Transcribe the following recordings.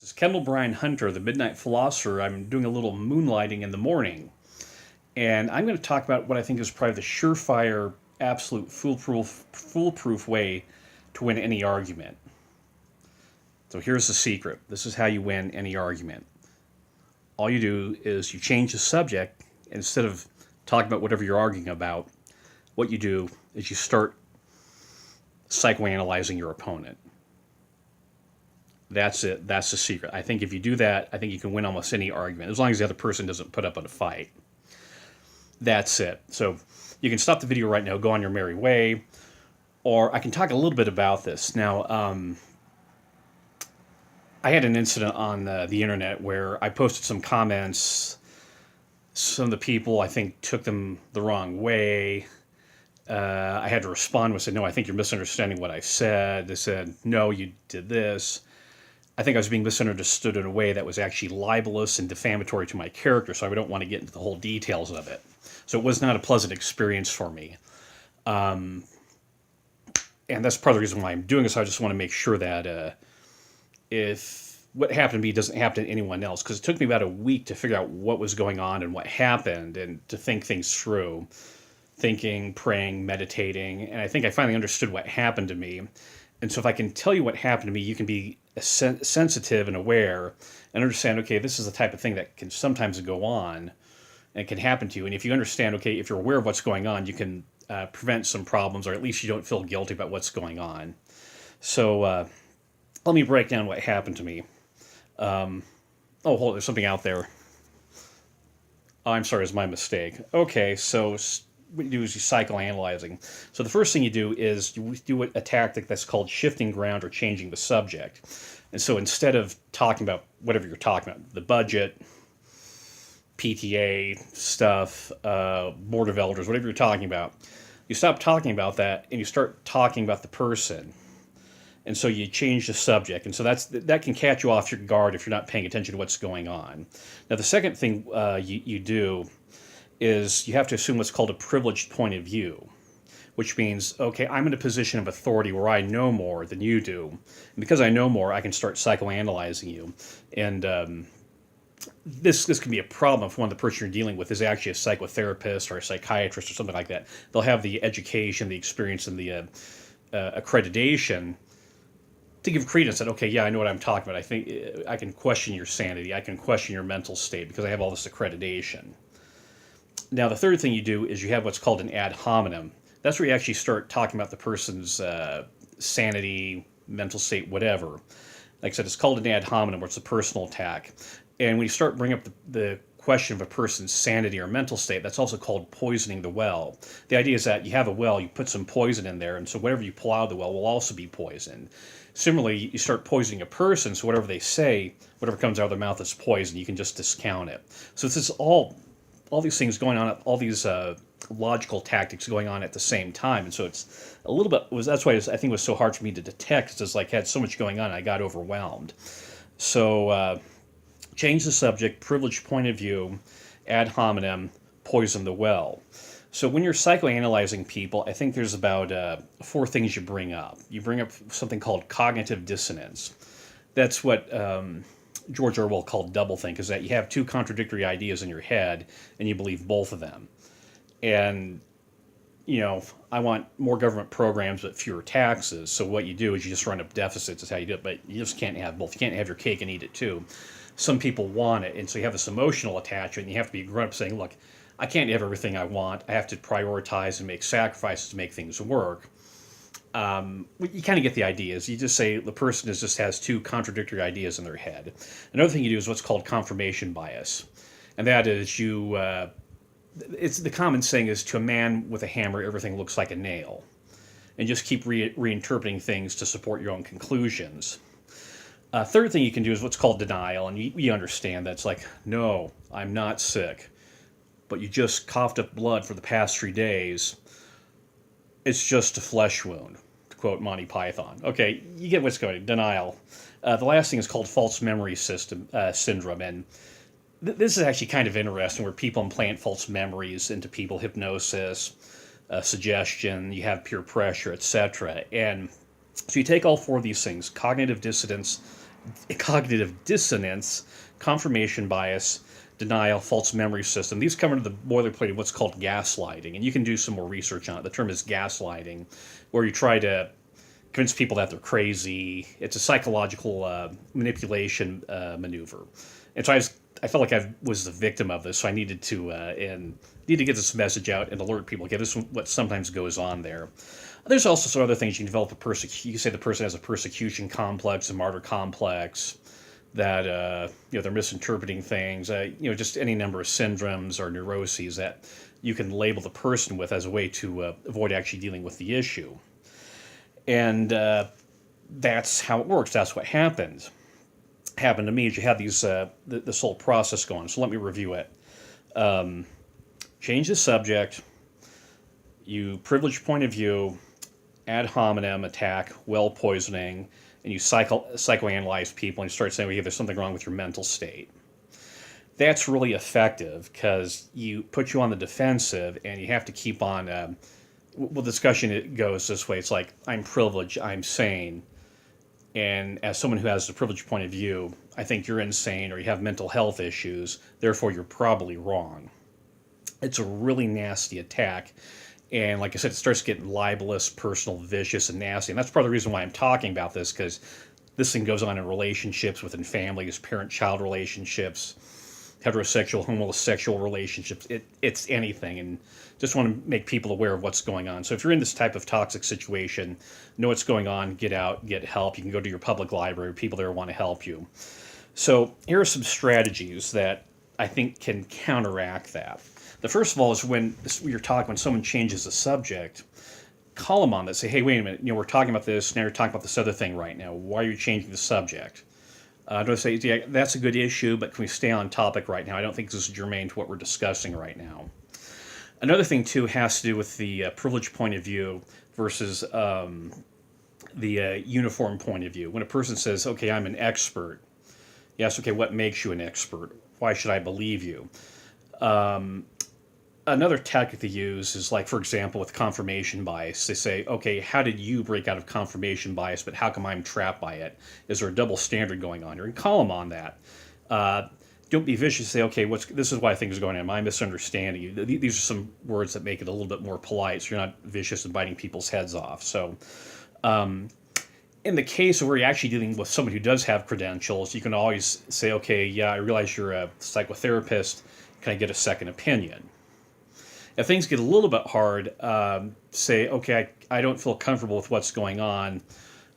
This is Kendall Bryan Hunter, the Midnight Philosopher. I'm doing a little moonlighting in the morning, and I'm going to talk about what I think is probably the surefire, absolute foolproof way to win any argument. So here's the secret. This is how you win any argument. All you do is you change the subject. Instead of talking about whatever you're arguing about, what you do is you start psychoanalyzing your opponent. That's it. That's the secret. I think if you do that, I think you can win almost any argument, as long as the other person doesn't put up a fight. That's it. So you can stop the video right now, go on your merry way, or I can talk a little bit about this. Now, I had an incident on the internet where I posted some comments. Some of the people, I think, took them the wrong way. I had to respond with, said, no, I think you're misunderstanding what I said. They said, no, you did this. I think I was being misunderstood in a way that was actually libelous and defamatory to my character, so I don't want to get into the whole details of it. So it was not a pleasant experience for me. And that's part of the reason why I'm doing this. I just want to make sure that if what happened to me doesn't happen to anyone else, because it took me about a week to figure out what was going on and what happened and to think things through. Thinking, praying, meditating, and I think I finally understood what happened to me. And so if I can tell you what happened to me, you can be sensitive and aware and understand, okay, this is the type of thing that can sometimes go on and it can happen to you. And if you understand, okay, if you're aware of what's going on, you can prevent some problems, or at least you don't feel guilty about what's going on. So let me break down what happened to me. Oh, hold on, there's something out there. Oh, I'm sorry, it's my mistake. Okay, so what you do is you're psychoanalyzing. So the first thing you do is you do a tactic that's called shifting ground or changing the subject. And so instead of talking about whatever you're talking about, the budget, PTA stuff, board of elders, whatever you're talking about, you stop talking about that and you start talking about the person. And so you change the subject. And so that can catch you off your guard if you're not paying attention to what's going on. Now, the second thing you do is you have to assume what's called a privileged point of view, which means, okay, I'm in a position of authority where I know more than you do. And because I know more, I can start psychoanalyzing you. And this can be a problem if one of the person you're dealing with is actually a psychotherapist or a psychiatrist or something like that. They'll have the education, the experience, and the accreditation to give credence that, okay, yeah, I know what I'm talking about. I think I can question your sanity. I can question your mental state because I have all this accreditation. Now, the third thing you do is you have what's called an ad hominem. That's where you actually start talking about the person's sanity, mental state, whatever. Like I said, it's called an ad hominem, where it's a personal attack. And when you start bringing up the question of a person's sanity or mental state, that's also called poisoning the well. The idea is that you have a well, you put some poison in there, and so whatever you pull out of the well will also be poisoned. Similarly, you start poisoning a person, so whatever they say, whatever comes out of their mouth is poison. You can just discount it. So this is all these things going on, all these logical tactics going on at the same time, and so it's a little bit. That's why I think it was so hard for me to detect. Because it's like I had so much going on, I got overwhelmed. So change the subject, privileged point of view, ad hominem, poison the well. So when you're psychoanalyzing people, I think there's about 4 things you bring up. You bring up something called cognitive dissonance. That's what George Orwell called doublethink, is that you have 2 contradictory ideas in your head and you believe both of them. And, you know, I want more government programs but fewer taxes. So what you do is you just run up deficits, is how you do it, but you just can't have both. You can't have your cake and eat it too. Some people want it, and so you have this emotional attachment, and you have to be grown up saying, look, I can't have everything I want. I have to prioritize and make sacrifices to make things work. You kind of get the ideas. You just say the person just has 2 contradictory ideas in their head. Another thing you do is what's called confirmation bias. And that is it's the common saying is, to a man with a hammer, everything looks like a nail. And just keep reinterpreting things to support your own conclusions. Third thing you can do is what's called denial. And you understand that's like, no, I'm not sick. But you just coughed up blood for the past 3 days. It's just a flesh wound, to quote Monty Python. Okay, you get what's going on. Denial. The last thing is called false memory syndrome. And this is actually kind of interesting, where people implant false memories into people, hypnosis, suggestion, you have peer pressure, etc. And so you take all 4 of these things, cognitive dissonance, cognitive dissonance, confirmation bias, denial, false memory system. These come under the boilerplate of what's called gaslighting, and you can do some more research on it. The term is gaslighting, where you try to convince people that they're crazy. It's a psychological manipulation maneuver, and so I felt like I was the victim of this, so I needed to get this message out and alert people. Okay, this is what sometimes goes on there. There's also some other things you can develop you can say the person has a persecution complex, a martyr complex, that they're misinterpreting things. Just any number of syndromes or neuroses that you can label the person with as a way to avoid actually dealing with the issue. And that's how it works. That's what happens. Happened to me is you have these this whole process going. So let me review it. Change the subject. You privilege point of view, ad hominem attack, well poisoning, and you psychoanalyze people and you start saying, well, there's something wrong with your mental state. That's really effective because you put you on the defensive and you have to keep on. Discussion it goes this way. It's like, I'm privileged, I'm sane. And as someone who has a privileged point of view, I think you're insane or you have mental health issues, therefore you're probably wrong. It's a really nasty attack. And like I said, it starts getting libelous, personal, vicious, and nasty. And that's part of the reason why I'm talking about this, because this thing goes on in relationships, within families, parent-child relationships, heterosexual, homosexual relationships. It's anything. And just want to make people aware of what's going on. So if you're in this type of toxic situation, know what's going on, get out, get help. You can go to your public library. People there want to help you. So here are some strategies that I think can counteract that. The first of all is when someone changes the subject, call them on that. Say, hey, wait a minute, we're talking about this, now you're talking about this other thing right now. Why are you changing the subject? Don't say, yeah, that's a good issue, but can we stay on topic right now? I don't think this is germane to what we're discussing right now. Another thing, too, has to do with the privileged point of view versus the uniform point of view. When a person says, okay, I'm an expert, yes, okay, what makes you an expert? Why should I believe you? Another tactic they use is, like, for example, with confirmation bias. They say, okay, how did you break out of confirmation bias, but how come I'm trapped by it? Is there a double standard going on here? And call them on that. Don't be vicious. Say, okay, this is why things are going on. Am I misunderstanding you? These are some words that make it a little bit more polite, so you're not vicious and biting people's heads off. So in the case where you're actually dealing with someone who does have credentials, you can always say, okay, yeah, I realize you're a psychotherapist. Can I get a second opinion? If things get a little bit hard, say, okay, I don't feel comfortable with what's going on.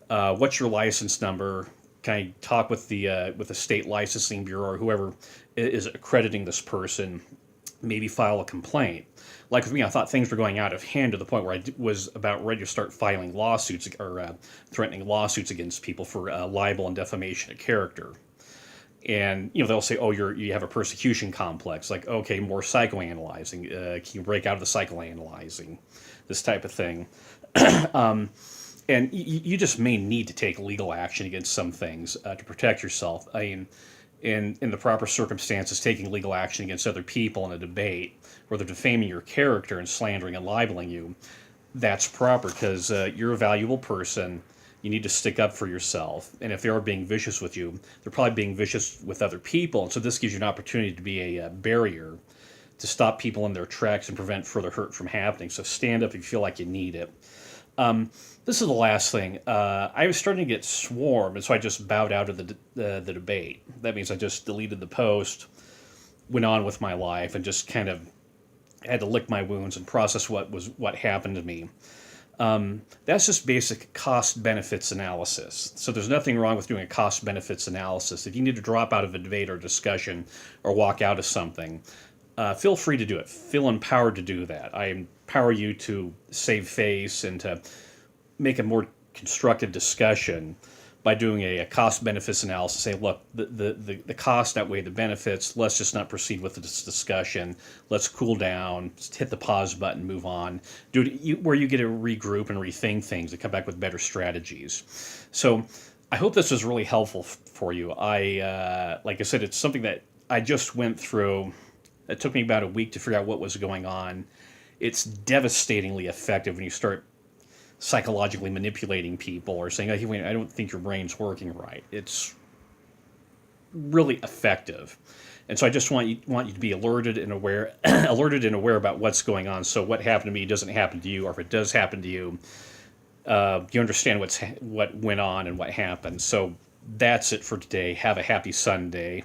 What's your license number? Can I talk with the state licensing bureau or whoever is accrediting this person? Maybe file a complaint. Like with me, I thought things were going out of hand to the point where I was about ready to start filing lawsuits or threatening lawsuits against people for libel and defamation of character. And they'll say, "Oh, you have a persecution complex." Like, okay, more psychoanalyzing. Can you break out of the psychoanalyzing? This type of thing. And you just may need to take legal action against some things to protect yourself. I mean, in the proper circumstances, taking legal action against other people in a debate where they're defaming your character and slandering and libeling you, that's proper because you're a valuable person. You need to stick up for yourself. And if they are being vicious with you, they're probably being vicious with other people. And so this gives you an opportunity to be a barrier to stop people in their tracks and prevent further hurt from happening. So stand up if you feel like you need it. This is the last thing. I was starting to get swarmed, and so I just bowed out of the debate. That means I just deleted the post, went on with my life, and just kind of had to lick my wounds and process what happened to me. That's just basic cost-benefits analysis. So there's nothing wrong with doing a cost-benefits analysis. If you need to drop out of a debate or discussion or walk out of something, feel free to do it. Feel empowered to do that. I empower you to save face and to make a more constructive discussion by doing a cost-benefits analysis. Say, look, the cost outweigh the benefits. Let's just not proceed with this discussion. Let's cool down, just hit the pause button, move on. Do it where you get to regroup and rethink things and come back with better strategies. So I hope this was really helpful for you. Like I said, it's something that I just went through. It took me about a week to figure out what was going on. It's devastatingly effective when you start psychologically manipulating people or saying, "Oh, wait, I don't think your brain's working right." It's really effective. And so I just want you to be alerted and aware, alerted and aware about what's going on. So what happened to me doesn't happen to you, or if it does happen to you, you understand what went on and what happened. So that's it for today. Have a happy Sunday.